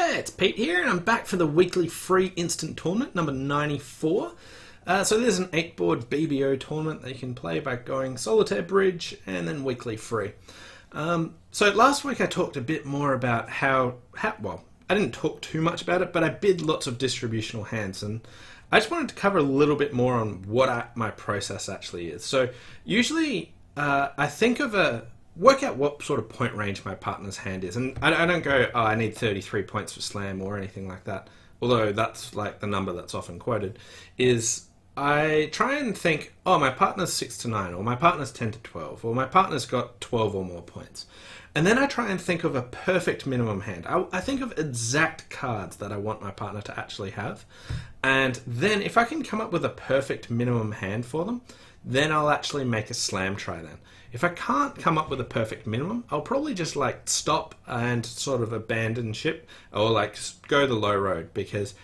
G'day, it's Pete here, and I'm back for the weekly free instant tournament, number 94. So there's an 8-board BBO tournament that you can play by going solitaire bridge and then weekly free. So last week I talked a bit more about well, I didn't talk too much about it, but I bid lots of distributional hands, and I just wanted to cover a little bit more on what my process actually is. So usually I think of work out what sort of point range my partner's hand is, and I don't go, oh, I need 33 points for slam or anything like that, although that's like the number that's often quoted. Is I try and think, oh, my partner's 6 to 9, or my partner's 10 to 12, or my partner's got 12 or more points. And then I try and think of a perfect minimum hand. I think of exact cards that I want my partner to actually have. And then if I can come up with a perfect minimum hand for them, then I'll actually make a slam try then. If I can't come up with a perfect minimum, I'll probably just like stop and sort of abandon ship, or like go the low road, because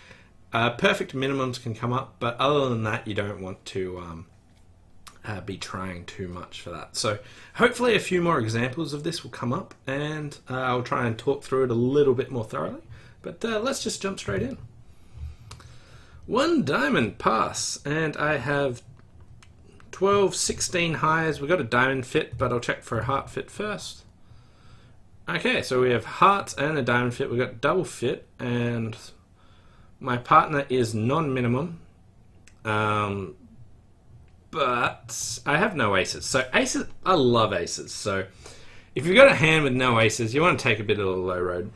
perfect minimums can come up, but other than that, you don't want to be trying too much for that. So hopefully a few more examples of this will come up, and I'll try and talk through it a little bit more thoroughly. But let's just jump straight in. 1 diamond pass, and I have 12, 16 highs. We've got a diamond fit, but I'll check for a heart fit first. Okay, so we have hearts and a diamond fit. We've got double fit, and my partner is non-minimum. But I have no aces. So aces, I love aces. So if you've got a hand with no aces, you want to take a bit of a low road.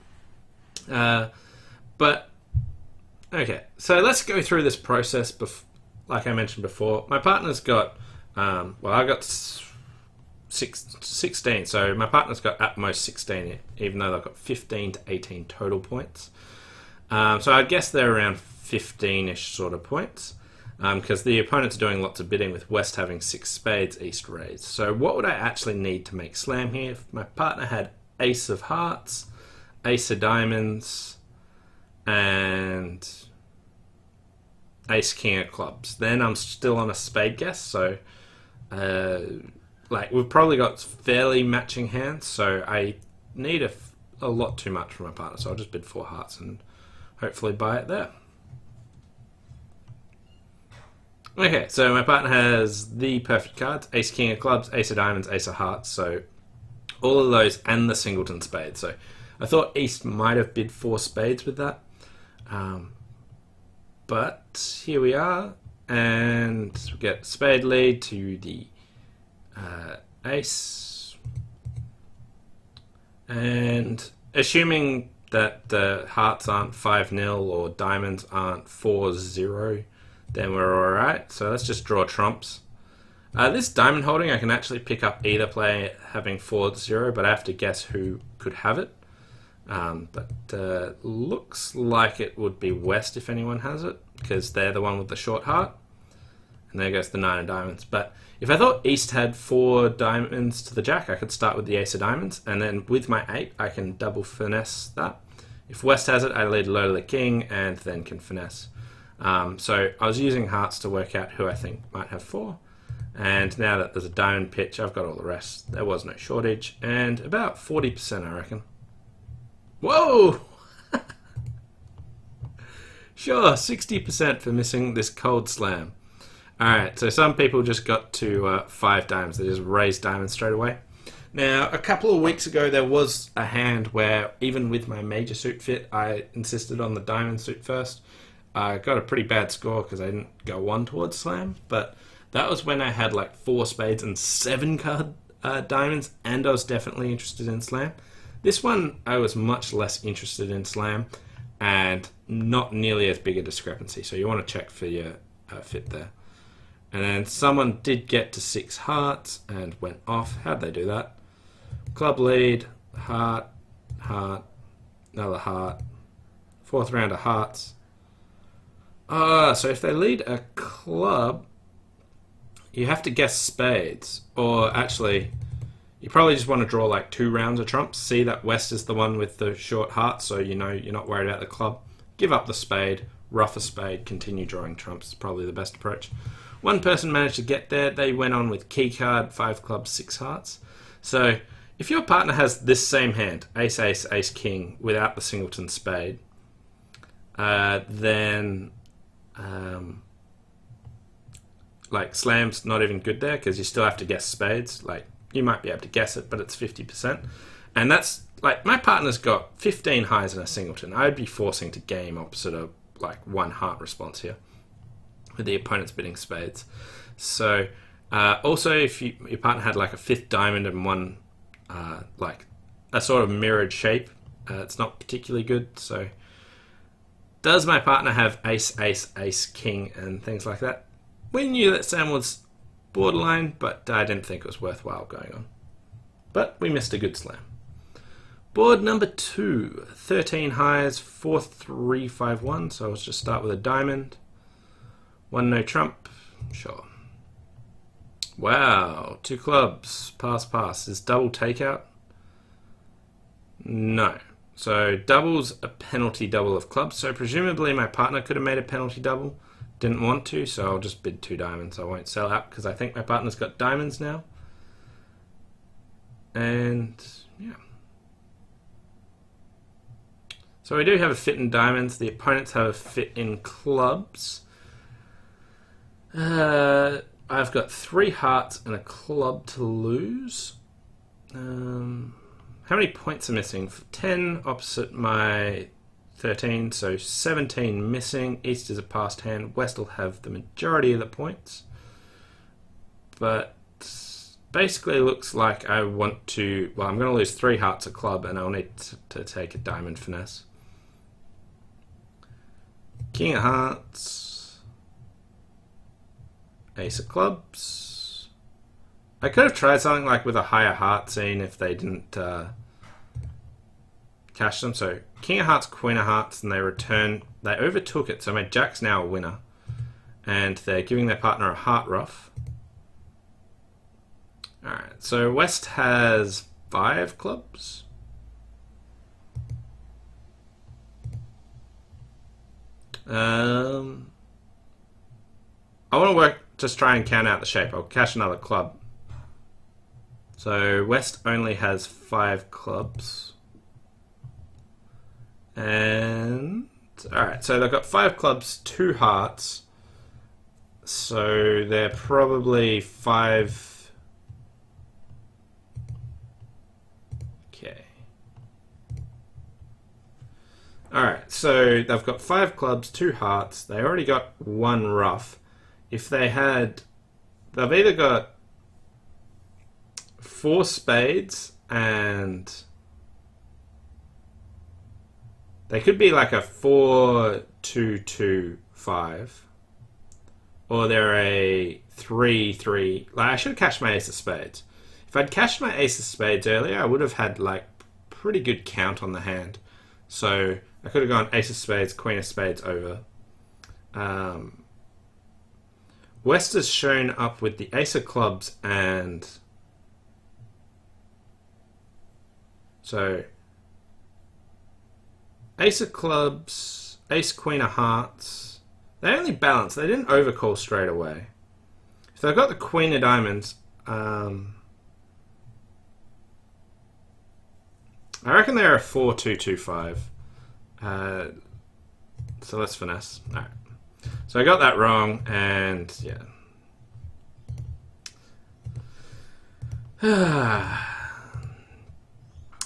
But, okay, so let's go through this process. Like I mentioned before, my partner's got, well, I got 16. So my partner's got at most 16, even though they've got 15 to 18 total points. So I guess they're around 15-ish sort of points. Because the opponent's doing lots of bidding, with West having 6 spades, East raised. So what would I actually need to make slam here? If my partner had ace of hearts, ace of diamonds, and ace king of clubs, then I'm still on a spade guess. So like we've probably got fairly matching hands, so I need a lot too much from my partner. So I'll just bid 4 hearts and hopefully buy it there. Okay, so my partner has the perfect cards: ace king of clubs, ace of diamonds, ace of hearts. So all of those and the singleton spade. So I thought East might have bid 4 spades with that. But here we are, and we get spade lead to the ace. And assuming that the hearts aren't 5-0 or diamonds aren't 4-0, then we're alright. So let's just draw trumps. This diamond holding, I can actually pick up either player having 4-0, but I have to guess who could have it. But looks like it would be West if anyone has it, because they're the one with the short heart. And there goes the 9 of diamonds. But if I thought East had 4 diamonds to the jack, I could start with the ace of diamonds, and then with my 8, I can double finesse that. If West has it, I lead low to the king and then can finesse. So I was using hearts to work out who I think might have 4. And now that there's a diamond pitch, I've got all the rest. There was no shortage, and about 40%, I reckon. Whoa! Sure, 60% for missing this cold slam. Alright, so some people just got to 5 diamonds. They just raised diamonds straight away. Now, a couple of weeks ago, there was a hand where, even with my major suit fit, I insisted on the diamond suit first. I got a pretty bad score because I didn't go 1 towards slam, but that was when I had like 4 spades and 7 card diamonds, and I was definitely interested in slam. This one, I was much less interested in slam, and not nearly as big a discrepancy, so you want to check for your fit there. And then someone did get to 6 hearts and went off. How'd they do that? Club lead, heart, heart, another heart, 4th round of hearts. So if they lead a club, you have to guess spades. Or actually, you probably just want to draw like 2 rounds of trumps. See that West is the one with the short heart, so you know you're not worried about the club. Give up the spade, rough a spade, continue drawing trumps. Is probably the best approach. One person managed to get there. They went on with key card, 5 clubs, 6 hearts. So if your partner has this same hand, ace, ace, ace, king, without the singleton spade, then like slam's not even good there because you still have to guess spades. Like you might be able to guess it, but it's 50%, and that's like my partner's got 15 highs and a singleton. I'd be forcing to game opposite of like one heart response here with the opponent's bidding spades. So also if your partner had like a fifth diamond and one like a sort of mirrored shape, it's not particularly good. So does my partner have ace, ace, ace, king and things like that? We knew that Sam was borderline, but I didn't think it was worthwhile going on. But we missed a good slam. Board number 2, 13 highs, 4, 3, 5, 1. So let's just start with a diamond. 1 no trump, sure. Wow, 2 clubs, pass, pass. Is double takeout? No. So double's a penalty double of clubs. So presumably my partner could have made a penalty double. Didn't want to, so I'll just bid 2 diamonds. I won't sell out because I think my partner's got diamonds now. And yeah. So we do have a fit in diamonds. The opponents have a fit in clubs. I've got 3 hearts and a club to lose. How many points are missing? 10 opposite my 13, so 17 missing. East is a passed hand. West will have the majority of the points. But basically looks like I want to... Well, I'm going to lose 3 hearts a club and I'll need to take a diamond finesse. King of hearts. Ace of clubs. I could have tried something like with a higher heart scene if they didn't cash them. So King of hearts, Queen of hearts, and they overtook it. So my jack's now a winner. And they're giving their partner a heart ruff. Alright, so West has 5 clubs. I want to just try and count out the shape. I'll cash another club. So West only has 5 clubs. And alright, so they've got 5 clubs, 2 hearts. So they're probably 5. Okay. Alright, so they've got 5 clubs, 2 hearts. They already got 1 ruff. If they had... They've either got 4 spades and... They could be like a 4-2-2-5. Or they're a 3-3... Like, I should have cashed my ace of spades. If I'd cashed my ace of spades earlier, I would have had like pretty good count on the hand. So I could have gone ace of spades, queen of spades over. West has shown up with the ace of clubs and... So... Ace of clubs, ace, queen of hearts. They only balanced. They didn't overcall straight away. If they've got the queen of diamonds... I reckon they're a 4-2-2-5. So let's finesse. Alright. So I got that wrong, and yeah.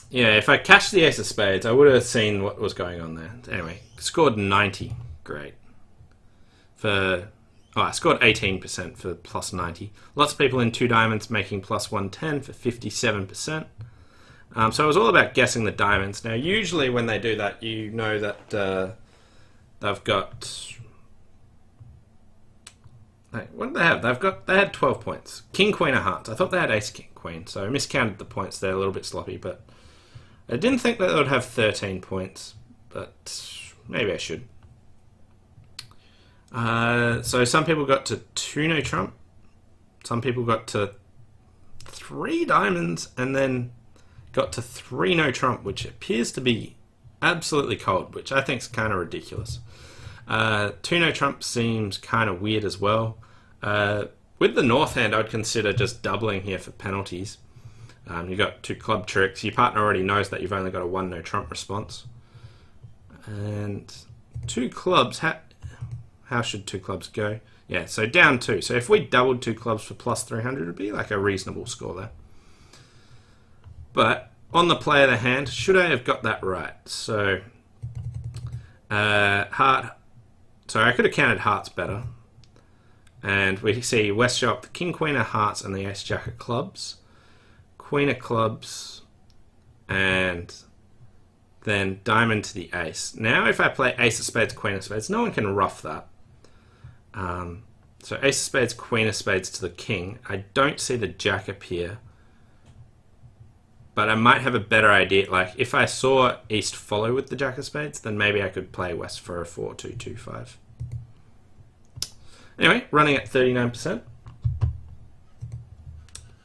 Yeah, if I cashed the ace of spades, I would have seen what was going on there. Anyway, scored 90. Great. I scored 18% for plus 90. Lots of people in 2 diamonds making plus 110 for 57%. So it was all about guessing the diamonds. Now, usually when they do that, you know that they've got... What did they have? They had 12 points. King, queen of hearts. I thought they had ace, king, queen. So I miscounted the points there, a little bit sloppy. But I didn't think that they would have 13 points. But maybe I should. So some people got to 2 no trump. Some people got to 3 diamonds. And then got to 3 no trump, which appears to be absolutely cold, which I think is kind of ridiculous. 2 no trump seems kind of weird as well. With the north hand, I'd consider just doubling here for penalties. You've got 2 club tricks. Your partner already knows that you've only got a 1 no trump response. And two clubs. How should two clubs go? Yeah, so down 2. So if we doubled two clubs for plus 300, it would be like a reasonable score there. But on the play of the hand, should I have got that right? So heart. So I could have counted hearts better. And we see West shop, King, Queen of Hearts, and the Ace, Jack of Clubs. Queen of Clubs, and then Diamond to the Ace. Now if I play Ace of Spades, Queen of Spades, no one can ruff that. So Ace of Spades, Queen of Spades to the King. I don't see the Jack appear. But I might have a better idea. Like, if I saw East follow with the Jack of Spades, then maybe I could play West for a 4-2-2-5. Anyway, running at 39%.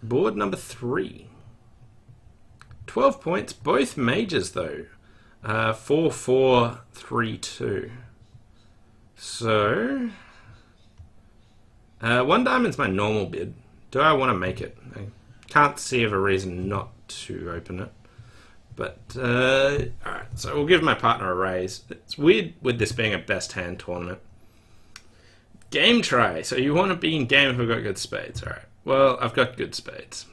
Board number 3. 12 points, both majors though. 4-4-3-2. So, 1 diamond's my normal bid. Do I want to make it? I can't see of a reason not to open it. But, alright, so we'll give my partner a raise. It's weird with this being a best hand tournament. Game try. So you want to be in game if we've got good spades. Alright, well, I've got good spades.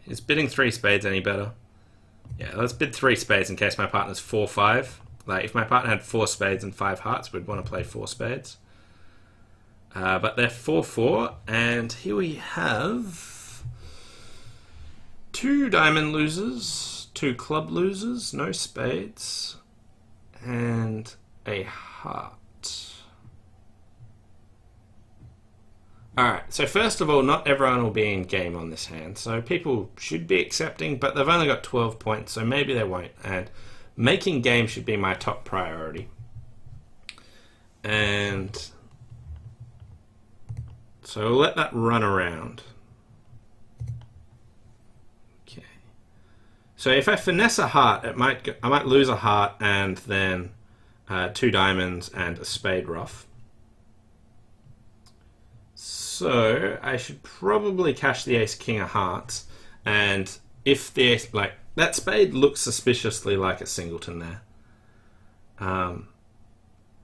Is bidding 3 spades any better? Yeah, let's bid 3 spades in case my partner's 4-5. Like, if my partner had 4 spades and 5 hearts, we'd want to play 4 spades. But they're 4-4, and here we have 2 diamond losers, 2 club losers, no spades, and a heart. Alright, so first of all, not everyone will be in game on this hand, so people should be accepting, but they've only got 12 points, so maybe they won't, and making game should be my top priority. And so we'll let that run around. Okay. So if I finesse a heart, I might lose a heart and then 2 diamonds and a spade ruff. So I should probably cash the Ace, King of Hearts, and if the Ace, like, that spade looks suspiciously like a singleton there.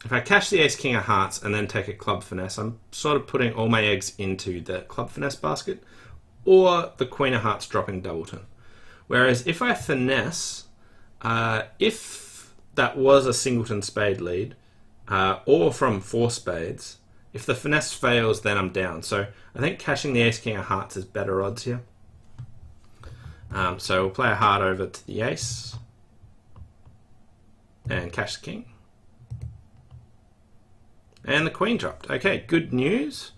If I cash the Ace, King of Hearts and then take a club finesse, I'm sort of putting all my eggs into the club finesse basket, or the Queen of Hearts dropping doubleton. Whereas if I finesse, if that was a singleton spade lead, or from 4 spades, if the finesse fails, then I'm down. So I think cashing the Ace, King of Hearts is better odds here. So we'll play a heart over to the Ace and cash the King. And the Queen dropped. Okay, good news.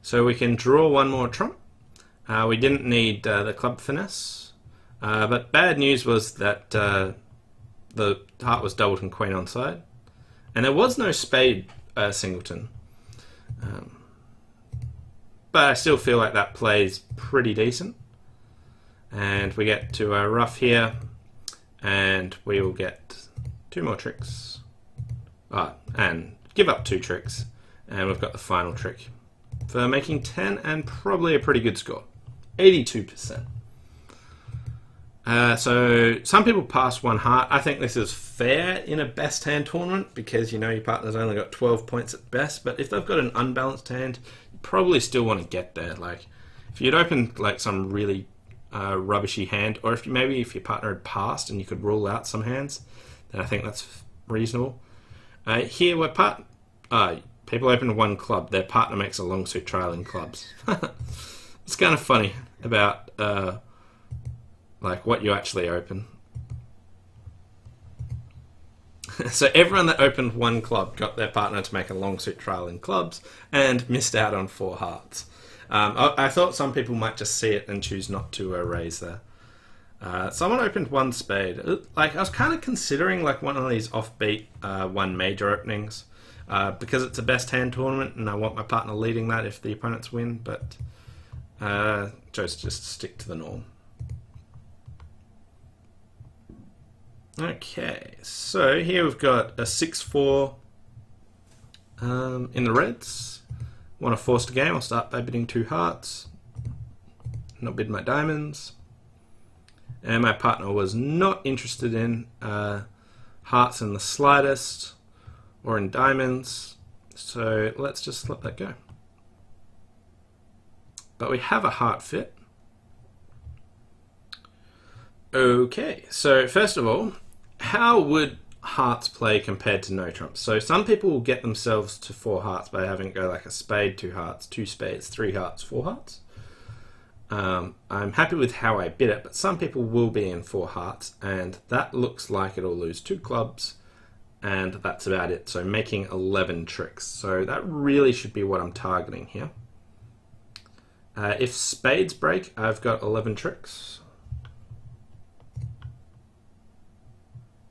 So we can draw 1 more trump. We didn't need the club finesse. But bad news was that the heart was doubleton Queen on side. And there was no spade singleton. But I still feel like that plays pretty decent. And we get to a ruff here, and we will get 2 more tricks. And give up 2 tricks, and we've got the final trick for making 10 and probably a pretty good score, 82%. So some people pass 1 heart. I think this is fair in a best hand tournament because, you know, your partner's only got 12 points at best. But if they've got an unbalanced hand, you probably still want to get there. Like, if you'd opened like some really rubbishy hand, or if your partner had passed and you could rule out some hands, then I think that's reasonable. Here we're people open 1 club, their partner makes a long suit trial in clubs. It's kind of funny about like what you actually open. So everyone that opened 1 club got their partner to make a long suit trial in clubs and missed out on 4 hearts. I thought some people might just see it and choose not to raise there. Someone opened 1 spade. Like, I was kind of considering like one of these offbeat 1 major openings because it's a best hand tournament and I want my partner leading that if the opponents win, but chose to just stick to the norm. Okay, so here we've got a 6-4 in the reds. Want to force the game, I'll start by bidding 2 hearts. Not bid my diamonds. And my partner was not interested in hearts in the slightest, or in diamonds. So let's just let that go. But we have a heart fit. Okay, so first of all, how would hearts play compared to no trumps? So some people will get themselves to 4 hearts by having it go like a spade, 2 hearts, 2 spades, 3 hearts, 4 hearts. I'm happy with how I bid it, but some people will be in 4 hearts, and that looks like it'll lose 2 clubs, and that's about it. So making 11 tricks. So that really should be what I'm targeting here. If spades break, I've got 11 tricks.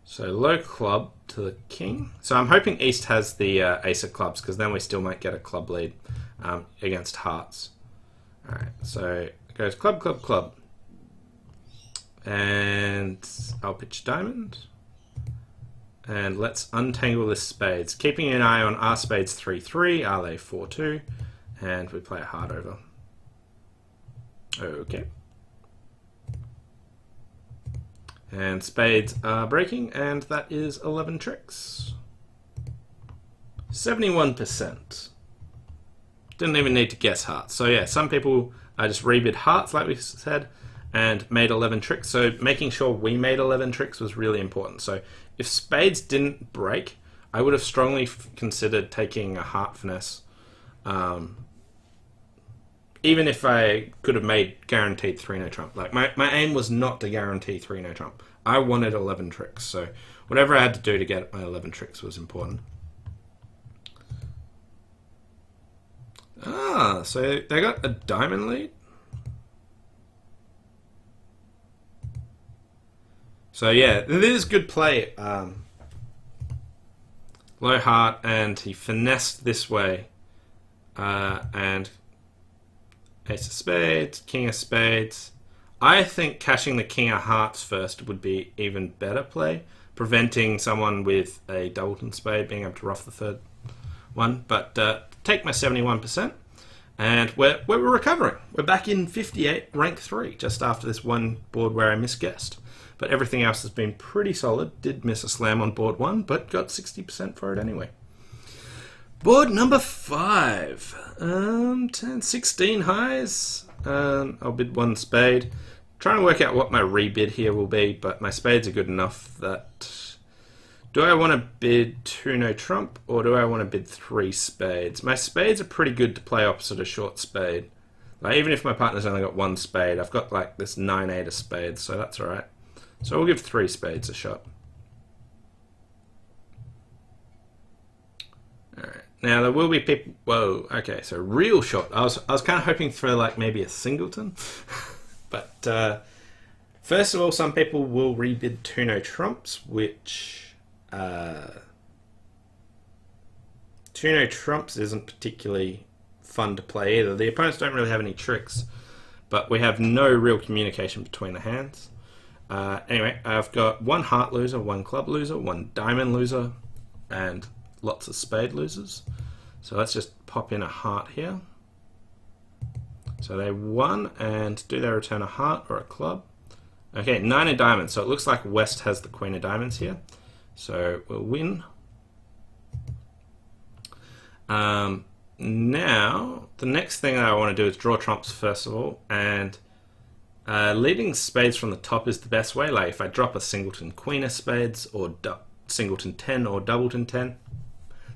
So low club to the king. So I'm hoping East has the ace of clubs, because then we still might get a club lead against hearts. Alright, so it goes club, club, club. And I'll pitch diamond. And let's untangle this spades. Keeping an eye on are spades 3-3, are they 4-2? And we play a heart over. Okay. And spades are breaking, and that is 11 tricks. 71%. Didn't even need to guess hearts. So yeah, some people just rebid hearts, like we said, and made 11 tricks. So making sure we made 11 tricks was really important. So if spades didn't break, I would have strongly considered taking a heart finesse. Even if I could have made guaranteed 3 no trump. Like my aim was not to guarantee 3 no trump. I wanted 11 tricks. So whatever I had to do to get my 11 tricks was important. So they got a diamond lead. So yeah, it is good play. Low heart, and he finessed this way. And ace of spades, king of spades. I think cashing the king of hearts first would be even better play, preventing someone with a doubleton spade being able to ruff the third one. But take my 71%, and we're recovering. We're back in 58, rank 3, just after this one board where I misguessed. But everything else has been pretty solid. Did miss a slam on board 1, but got 60% for it anyway. Board number 5. 10, 16 highs. I'll bid 1 spade. Trying to work out what my rebid here will be, but my spades are good enough that... Do I want to bid 2 no trump, or do I want to bid 3 spades? My spades are pretty good to play opposite a short spade. Like, even if my partner's only got 1 spade, I've got like this 9-8 of spades, so that's alright. So we'll give 3 spades a shot. Alright. Now there will be people... Whoa, okay, so real shot. I was kind of hoping for like maybe a singleton. But first of all, some people will rebid 2 no trumps, which 2 no trumps isn't particularly fun to play either. The opponents don't really have any tricks, but we have no real communication between the hands. Anyway, I've got 1 heart loser, 1 club loser, 1 diamond loser, and lots of spade losers. So let's just pop in a heart here. So they won, and do they return a heart or a club? Okay, 9 of diamonds. So it looks like West has the queen of diamonds here. So we'll win. Now, the next thing that I want to do is draw trumps first of all, and leading spades from the top is the best way. Like if I drop a singleton queen of spades, or singleton 10 or doubleton 10,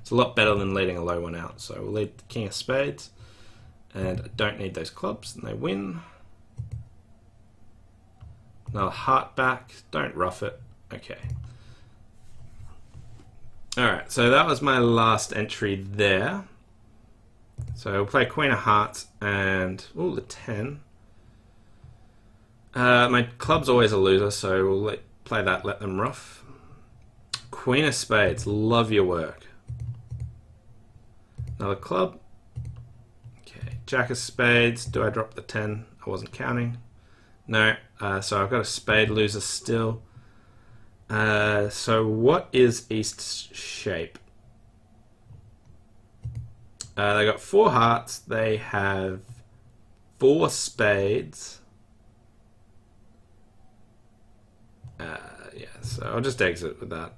it's a lot better than leading a low one out. So we'll lead the king of spades, and I don't need those clubs, and they win. Another heart back, don't rough it. Okay. Alright, so that was my last entry there. So we'll play queen of hearts and, ooh, the 10. My club's always a loser, so we'll play that, let them rough. Queen of spades, love your work. Another club. Okay, jack of spades, do I drop the 10? I wasn't counting. No, so I've got a spade loser still. So what is East's shape? They got 4 hearts, they have 4 spades. Yeah, so I'll just exit with that.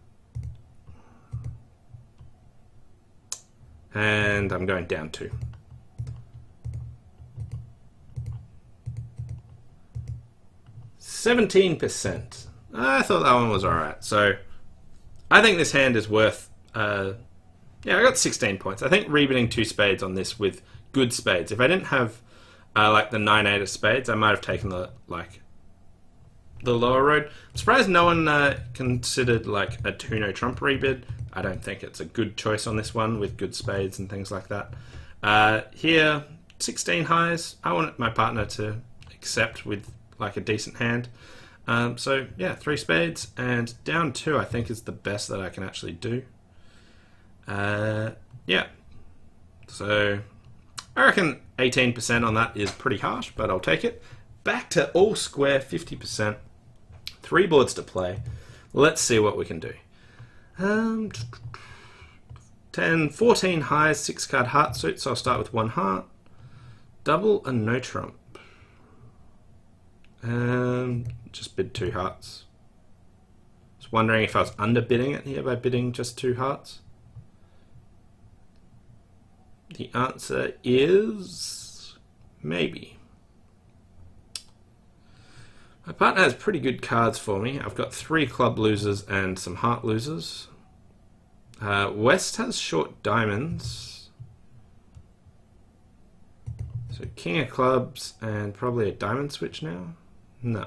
And I'm going down 2. %. I thought that one was alright. So I think this hand is worth... yeah, I got 16 points. I think rebidding 2 spades on this with good spades. If I didn't have like the 9-8 of spades, I might have taken the lower road. I'm surprised no one considered like a 2-no trump rebid. I don't think it's a good choice on this one with good spades and things like that. Here, 16 highs. I want my partner to accept with like a decent hand. So yeah, 3 spades and down 2 I think is the best that I can actually do. Yeah, so I reckon 18% on that is pretty harsh, but I'll take it. Back to all square, 50%. 3 boards to play. Let's see what we can do. 14 highs, 6 card heart suit, so I'll start with 1 heart. Double a no trump. Just bid 2 hearts. Just wondering if I was underbidding it here by bidding just 2 hearts. The answer is maybe. My partner has pretty good cards for me. I've got 3 club losers and some heart losers. West has short diamonds. So king of clubs and probably a diamond switch now? No.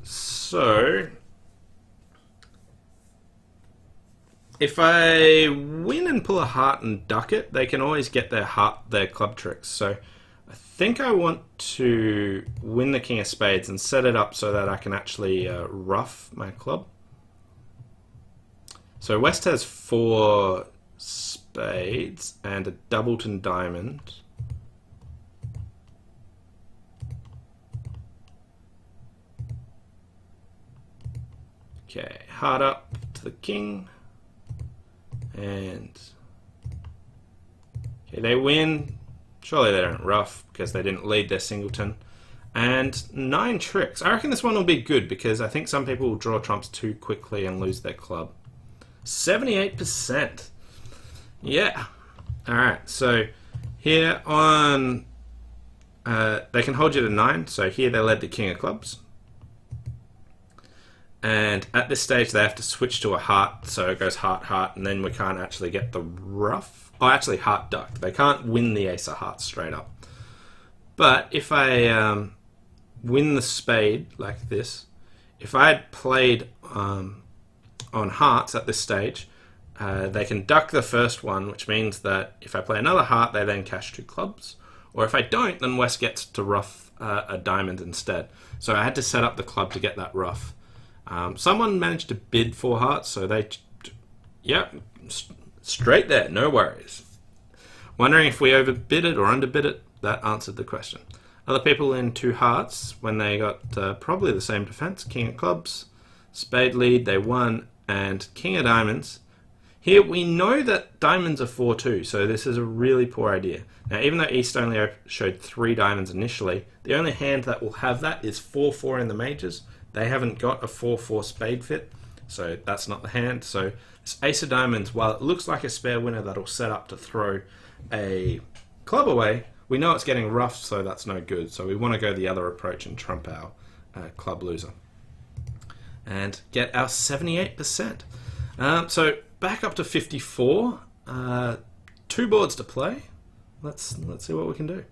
So if I win and pull a heart and duck it, they can always get their club tricks. So I think I want to win the king of spades and set it up so that I can actually ruff my club. So West has 4 spades and a doubleton diamond. Okay, heart up to the king. And okay, they win. Surely they don't ruff because they didn't lead their singleton. And 9 tricks. I reckon this one will be good because I think some people will draw trumps too quickly and lose their club. 78%. Yeah. Alright, so here on... they can hold you to 9. So here they led the king of clubs. And at this stage they have to switch to a heart, so it goes heart, heart, and then we can't actually get the ruff. Oh, actually heart duck. They can't win the ace of hearts straight up. But if I win the spade like this, if I had played on hearts at this stage, they can duck the first one, which means that if I play another heart, they then cash 2 clubs. Or if I don't, then West gets to ruff a diamond instead. So I had to set up the club to get that ruff. Someone managed to bid 4 hearts, so they... Yep, straight there, no worries. Wondering if we overbid it or underbid it? That answered the question. Other people in 2 hearts, when they got probably the same defense, king of clubs, spade lead, they won, and king of diamonds. Here we know that diamonds are 4-2, so this is a really poor idea. Now, even though East only showed 3 diamonds initially, the only hand that will have that is 4-4 in the majors. They haven't got a 4-4 spade fit, so that's not the hand. So this ace of diamonds, while it looks like a spare winner that'll set up to throw a club away, we know it's getting rough, so that's no good. So we want to go the other approach and trump our club loser and get our 78%. So back up to 54. 2 boards to play. Let's see what we can do.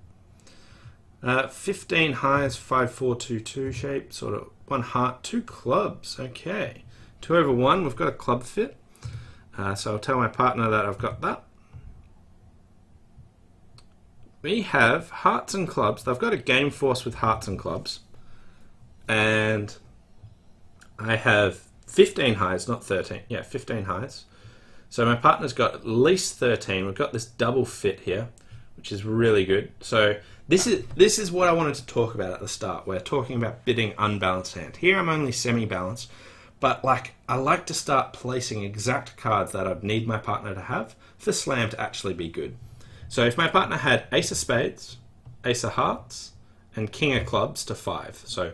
15 highs, 5-4-2-2 shape, sort of 1 heart, 2 clubs. Okay, 2 over 1. We've got a club fit. So I'll tell my partner that I've got that. We have hearts and clubs. They've got a game force with hearts and clubs. And I have 15 highs, not 13. Yeah, 15 highs. So my partner's got at least 13. We've got this double fit here, which is really good. So this is what I wanted to talk about at the start. We're talking about bidding unbalanced hand. Here I'm only semi-balanced, but I like to start placing exact cards that I'd need my partner to have for slam to actually be good. So if my partner had ace of spades, ace of hearts, and king of clubs to 5. So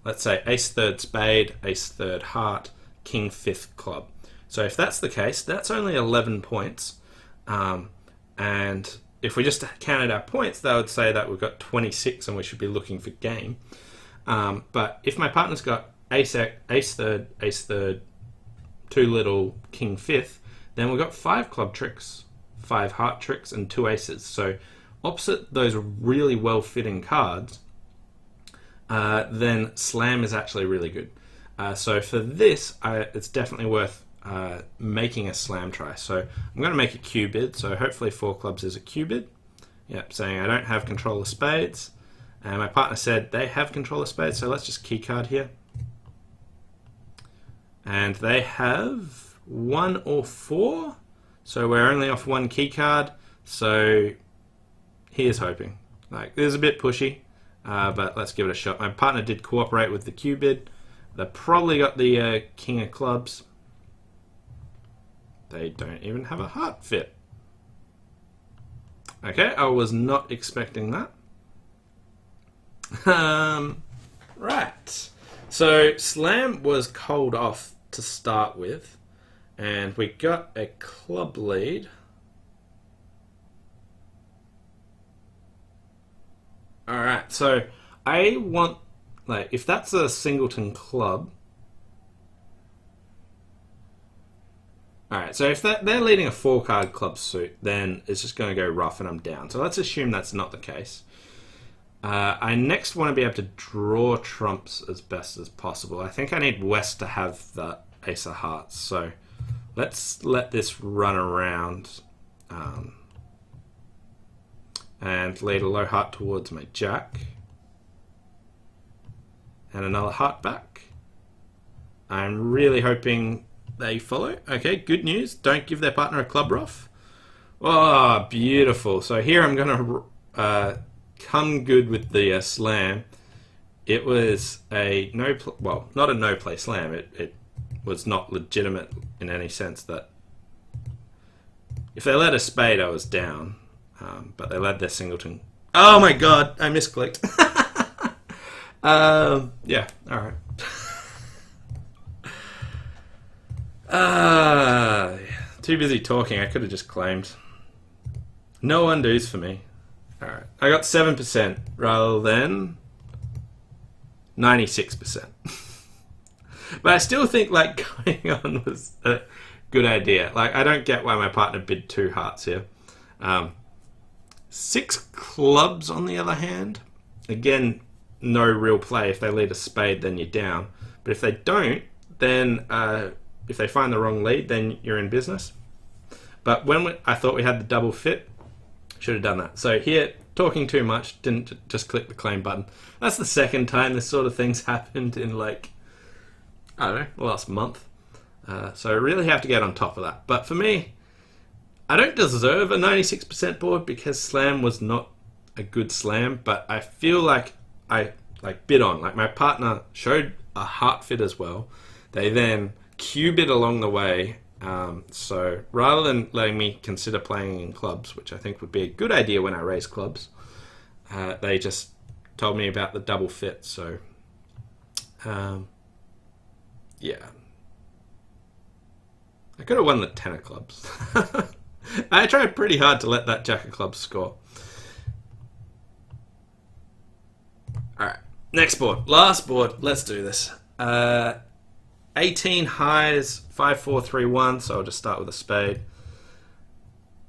let's say ace third spade, ace third heart, king 5th club. So if that's the case, that's only 11 points. And if we just counted our points, that would say that we've got 26 and we should be looking for game. But if my partner's got ace third, 2 little, king fifth, then we've got 5 club tricks, 5 heart tricks, and 2 aces. So opposite those really well-fitting cards, then slam is actually really good. So for this, it's definitely worth making a slam try. So I'm going to make a Q bid. So hopefully 4 clubs is a Q bid. Yep, saying I don't have control of spades. And my partner said they have control of spades. So let's just key card here. And they have 1 or 4. So we're only off 1 key card. So here's hoping. Like, this is a bit pushy, but let's give it a shot. My partner did cooperate with the Q bid. They probably got the king of clubs. They don't even have a heart fit. Okay, I was not expecting that. Right. So slam was called off to start with, and we got a club lead. Alright, so I want, like, if that's a singleton club. Alright, so if they're leading a 4-card club suit, then it's just going to go rough and I'm down. So let's assume that's not the case. I next want to be able to draw trumps as best as possible. I think I need West to have the ace of hearts. So let's let this run around and lead a low heart towards my jack. And another heart back. I'm really hoping they follow. Okay, good news. Don't give their partner a club ruff. Oh, beautiful. So here I'm going to come good with the slam. It was a not a no play slam. It was not legitimate in any sense that if they led a spade, I was down. But they led their singleton. Oh my god, I misclicked. Yeah, alright. Too busy talking, I could have just claimed. No undos for me. Alright, I got 7% rather than 96%. But I still think, like, going on was a good idea. Like, I don't get why my partner bid 2 hearts here. 6 clubs, on the other hand. Again, no real play. If they lead a spade, then you're down. But if they don't, then if they find the wrong lead, then you're in business. But when I thought we had the double fit, should have done that. So here, talking too much, didn't just click the claim button. That's the second time this sort of thing's happened in, like, I don't know, the last month. So I really have to get on top of that. But for me, I don't deserve a 96% board because slam was not a good slam, but I feel like I bid on. Like, my partner showed a heart fit as well. They then Q-bid along the way. So rather than letting me consider playing in clubs, which I think would be a good idea when I raise clubs, they just told me about the double fit. So yeah, I could have won the 10 of clubs. I tried pretty hard to let that jack of clubs score. Alright, next board. Last board. Let's do this. 18 highs, 5, 4, 3, 1, so I'll just start with a spade.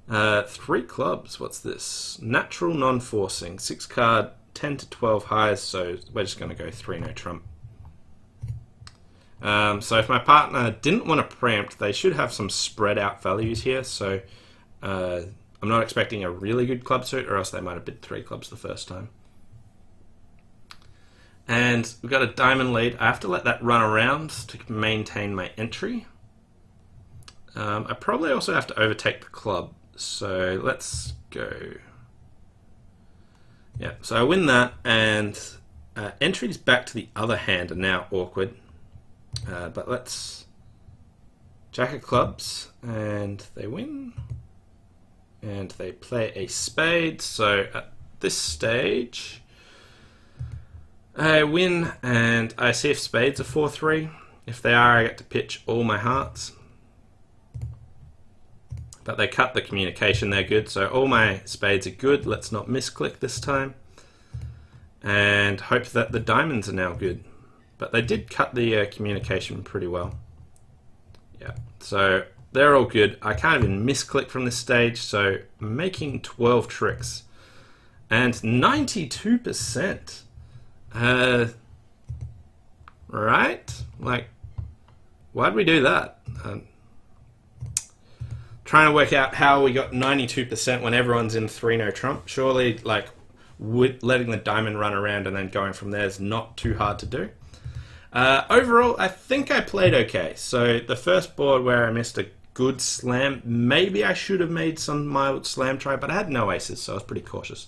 3 clubs. What's this? Natural non-forcing. 6 card, 10 to 12 highs, so we're just going to go 3 no trump. So if my partner didn't want to preempt, they should have some spread out values here. So I'm not expecting a really good club suit, or else they might have bid 3 clubs the first time. And we've got a diamond lead. I have to let that run around to maintain my entry. I probably also have to overtake the club. So let's go. Yeah, so I win that, and entries back to the other hand are now awkward. But let's jack of clubs, and they win. And they play a spade. So at this stage, I win, and I see if spades are 4-3. If they are, I get to pitch all my hearts. But they cut the communication there good, so all my spades are good. Let's not misclick this time. And hope that the diamonds are now good. But they did cut the communication pretty well. Yeah, so they're all good. I can't even misclick from this stage, so making 12 tricks. And 92%. Right? Like, why'd we do that? Trying to work out how we got 92% when everyone's in 3-no trump. Surely, like, letting the diamond run around and then going from there is not too hard to do. Overall, I think I played okay. So the first board where I missed a good slam, maybe I should have made some mild slam try, but I had no aces, so I was pretty cautious.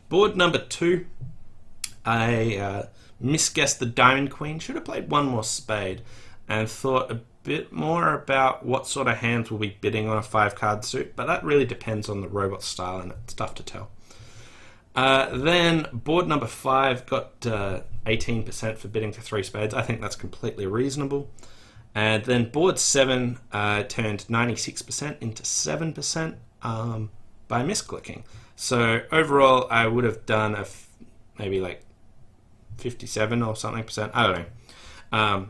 Board number 2, I misguessed the diamond queen. Should have played one more spade and thought a bit more about what sort of hands will be bidding on a 5-card suit, but that really depends on the robot style and it's tough to tell. Then board number 5 got 18% for bidding for 3 spades. I think that's completely reasonable. And then board 7 turned 96% into 7% by misclicking. So overall, I would have done maybe like 57 or something percent. I don't know.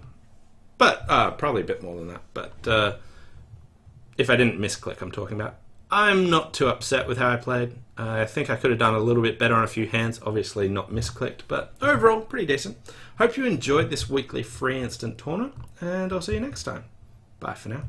But probably a bit more than that. But if I didn't misclick, I'm talking about. I'm not too upset with how I played. I think I could have done a little bit better on a few hands. Obviously not misclicked, but overall, pretty decent. Hope you enjoyed this weekly free instant tournament, and I'll see you next time. Bye for now.